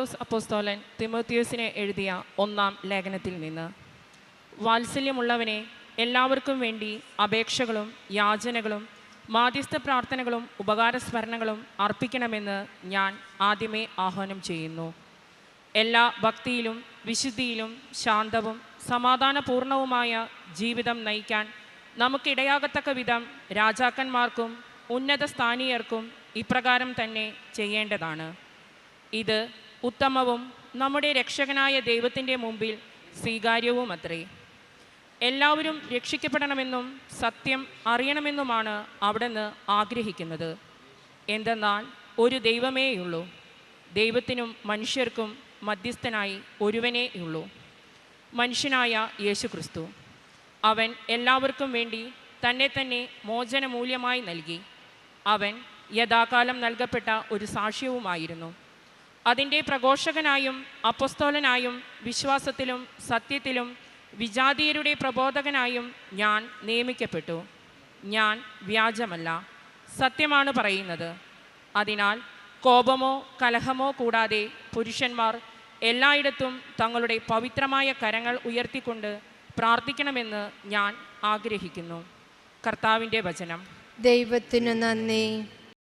അപ്പോസ്തലൻ തിമോത്തിയോസിനെ എഴുതിയ ഒന്നാം ലേഖനത്തിൽ നിന്ന്. വാത്സല്യമുള്ളവനെ, എല്ലാവർക്കും വേണ്ടി അപേക്ഷകളും യാചനകളും മാധ്യസ്ഥ പ്രാർത്ഥനകളും ഉപകാരസ്മരണകളും അർപ്പിക്കണമെന്ന് ഞാൻ ആദ്യമേ ആഹ്വാനം ചെയ്യുന്നു. എല്ലാ ഭക്തിയിലും വിശുദ്ധിയിലും ശാന്തവും സമാധാനപൂർണവുമായ ജീവിതം നയിക്കാൻ നമുക്കിടയാകത്തക്ക വിധം രാജാക്കന്മാർക്കും ഉന്നത സ്ഥാനീയർക്കും ഇപ്രകാരം തന്നെ ചെയ്യേണ്ടതാണ്. ഇത് ഉത്തമവും നമ്മുടെ രക്ഷകനായ ദൈവത്തിൻ്റെ മുമ്പിൽ സ്വീകാര്യവുമത്രേ. എല്ലാവരും രക്ഷിക്കപ്പെടണമെന്നും സത്യം അറിയണമെന്നുമാണ് അവിടുന്ന് ആഗ്രഹിക്കുന്നത്. എന്തെന്നാൽ ഒരു ദൈവമേയുള്ളൂ, ദൈവത്തിനും മനുഷ്യർക്കും മധ്യസ്ഥനായി ഒരുവനേയുള്ളൂ, മനുഷ്യനായ യേശുക്രിസ്തു. അവൻ എല്ലാവർക്കും വേണ്ടി തന്നെ തന്നെ മോചനമൂല്യമായി നൽകി. അവൻ യഥാകാലം നൽകപ്പെട്ട ഒരു സാക്ഷ്യവുമായിരുന്നു. അതിൻ്റെ പ്രഘോഷകനായും അപ്പോസ്തലനായും വിശ്വാസത്തിലും സത്യത്തിലും വിജാതീയരുടെ പ്രബോധകനായും ഞാൻ നിയമിക്കപ്പെട്ടു. ഞാൻ വ്യാജമല്ല, സത്യമാണ് പറയുന്നത്. അതിനാൽ കോപമോ കലഹമോ കൂടാതെ പുരുഷന്മാർ എല്ലായിടത്തും തങ്ങളുടെ പവിത്രമായ കരങ്ങൾ ഉയർത്തിക്കൊണ്ട് പ്രാർത്ഥിക്കണമെന്ന് ഞാൻ ആഗ്രഹിക്കുന്നു. കർത്താവിൻ്റെ വചനം. ദൈവത്തിനു നന്ദി.